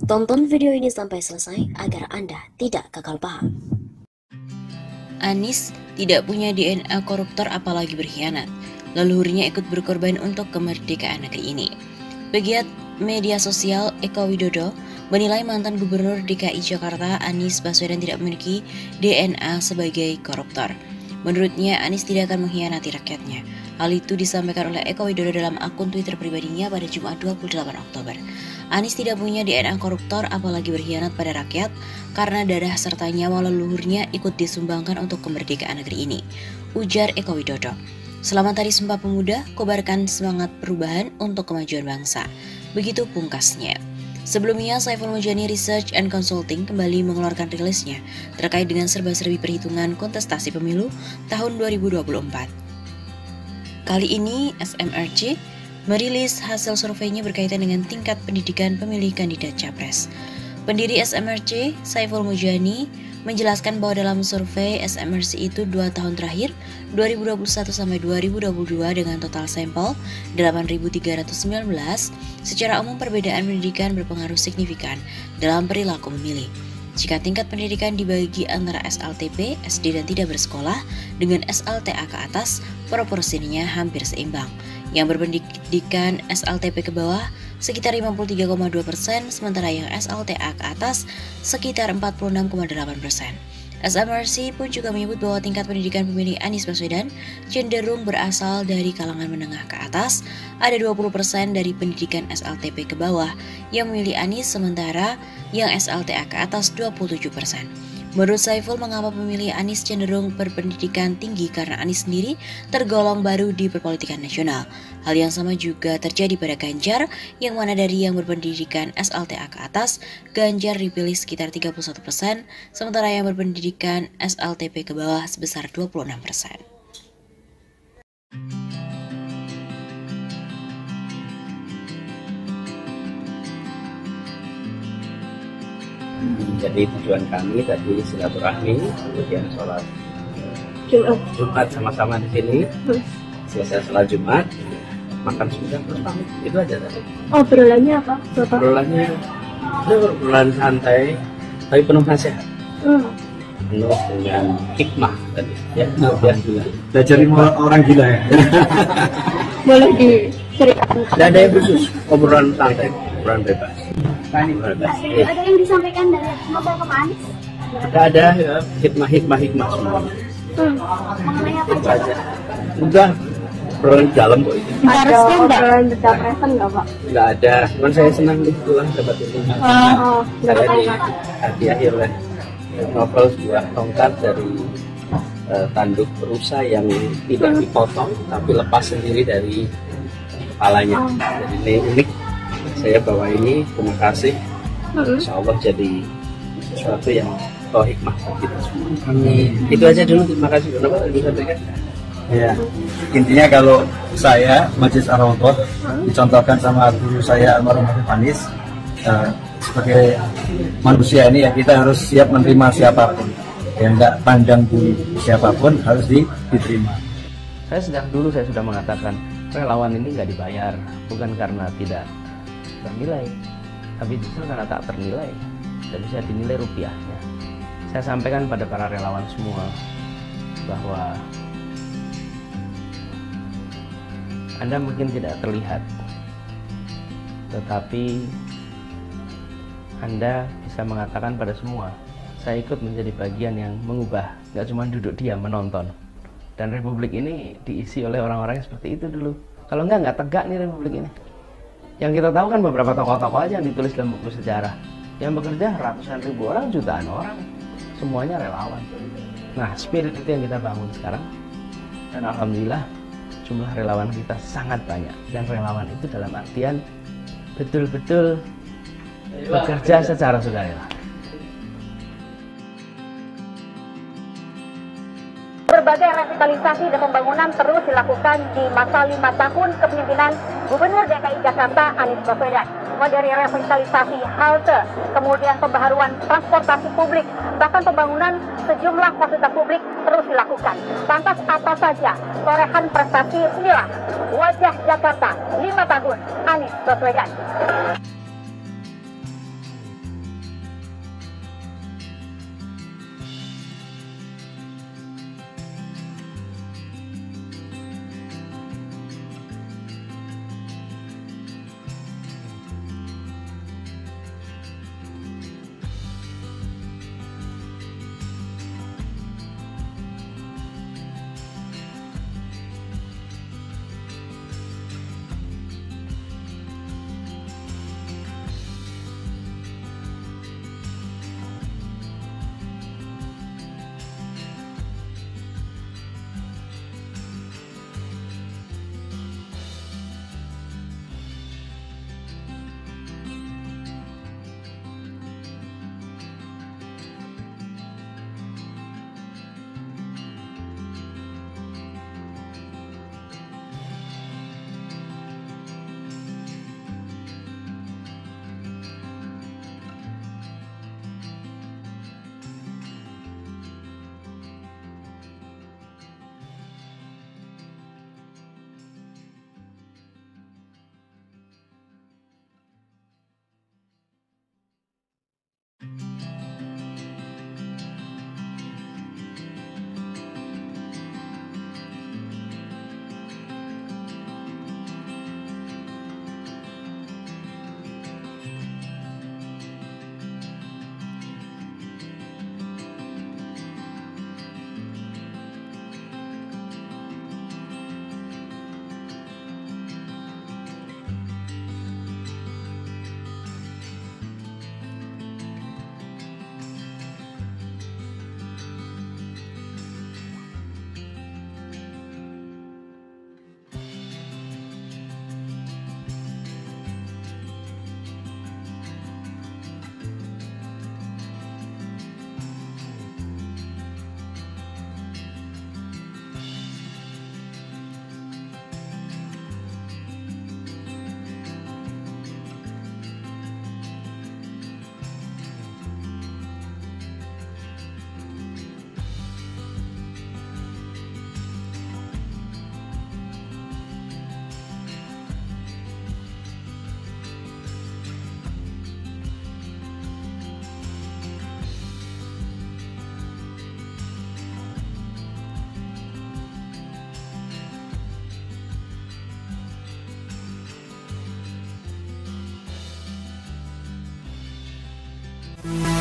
Tonton video ini sampai selesai agar Anda tidak gagal paham. Anies tidak punya DNA koruptor apalagi berkhianat. Leluhurnya ikut berkorban untuk kemerdekaan negeri ini. Pegiat media sosial Eko Widodo menilai mantan Gubernur DKI Jakarta Anies Baswedan tidak memiliki DNA sebagai koruptor. Menurutnya, Anies tidak akan mengkhianati rakyatnya. Hal itu disampaikan oleh Eko Widodo dalam akun Twitter pribadinya pada Jumat 28 Oktober. Anies tidak punya DNA koruptor apalagi berkhianat pada rakyat karena darah serta nyawa leluhurnya ikut disumbangkan untuk kemerdekaan negeri ini, ujar Eko Widodo. Selamat Hari Sumpah Pemuda, kobarkan semangat perubahan untuk kemajuan bangsa. Begitu pungkasnya. Sebelumnya, Saiful Mujani Research and Consulting kembali mengeluarkan rilisnya terkait dengan serba-serbi perhitungan kontestasi pemilu tahun 2024. Kali ini, SMRC merilis hasil surveinya berkaitan dengan tingkat pendidikan pemilih kandidat capres. Pendiri SMRC, Saiful Mujani, menjelaskan bahwa dalam survei SMRC itu 2 tahun terakhir, 2021 sampai 2022 dengan total sampel 8.319, secara umum perbedaan pendidikan berpengaruh signifikan dalam perilaku memilih. Jika tingkat pendidikan dibagi antara SLTP, SD dan tidak bersekolah, dengan SLTA ke atas, proporsinya hampir seimbang. Yang berpendidikan SLTP ke bawah sekitar 53,2%, sementara yang SLTA ke atas sekitar 46,8%. SMRC pun juga menyebut bahwa tingkat pendidikan pemilih Anies Baswedan cenderung berasal dari kalangan menengah ke atas. Ada 20% dari pendidikan SLTP ke bawah yang memilih Anies, sementara yang SLTA ke atas 27%. Menurut Saiful, mengapa pemilih Anies cenderung berpendidikan tinggi karena Anies sendiri tergolong baru di perpolitikan nasional. Hal yang sama juga terjadi pada Ganjar, yang mana dari yang berpendidikan SLTA ke atas, Ganjar dipilih sekitar 31%, sementara yang berpendidikan SLTP ke bawah sebesar 26%. Jadi tujuan kami tadi silaturahmi, kemudian sholat Jumat sama-sama di sini. Selesai sholat Jumat, makan sudah terus pamit. Itu aja tadi. Oh, obrolannya apa? Obrolannya obrolan santai, tapi penuh nasihat. Penuh dengan hikmah tadi. Ya, belajar orang gila ya. Boleh diceritakan? Tidak ada yang khusus, obrolan santai, obrolan bebas. Ada yang disampaikan dari Bapak ke Anies? Ada ya, hikmah semua. Mengenai apa Itu aja. Udah obrolan dalam kok ini. Ada obrolan pencapresan nggak, Pak? Nggak ada, cuman saya senang nih pulang dapat ini. Saya dihadiahi oleh novel sebuah tongkat dari tanduk rusa yang tidak dipotong tapi lepas sendiri dari kepalanya. Jadi ini unik. Saya bawa ini, terima kasih. Insya Allah jadi sesuatu yang hikmah bagi kita semua. Itu aja dulu, terima kasih. Kenapa tadi sampaikan? Ya, intinya kalau saya Majelis Ar-Raudhah dicontohkan sama guru saya almarhum Habib Anies, sebagai manusia ini ya kita harus siap menerima siapapun, ya enggak pandang bulu siapapun harus diterima. Saya sudah mengatakan relawan ini nggak dibayar, bukan karena tidak bernilai, tapi justru karena tak ternilai, tidak bisa dinilai rupiahnya. Saya sampaikan pada para relawan semua bahwa Anda mungkin tidak terlihat, tetapi Anda bisa mengatakan pada semua, saya ikut menjadi bagian yang mengubah, nggak cuma duduk diam menonton. Dan republik ini diisi oleh orang-orang yang seperti itu dulu. Kalau nggak tegak nih republik ini. Yang kita tahu kan beberapa tokoh-tokoh aja yang ditulis dalam buku sejarah. Yang bekerja ratusan ribu orang, jutaan orang. Semuanya relawan. Nah, spirit itu yang kita bangun sekarang. Dan alhamdulillah jumlah relawan kita sangat banyak. Dan relawan itu dalam artian betul-betul bekerja secara sukarela. Berbagai revitalisasi dan pembangunan terus dilakukan di masa 5 tahun kepemimpinan Gubernur DKI Jakarta Anies Baswedan. Mulai dari revitalisasi halte, kemudian pembaharuan transportasi publik, bahkan pembangunan sejumlah fasilitas publik terus dilakukan. Lantas apa saja torehan prestasi inilah wajah Jakarta 5 tahun Anies Baswedan. Jakarta.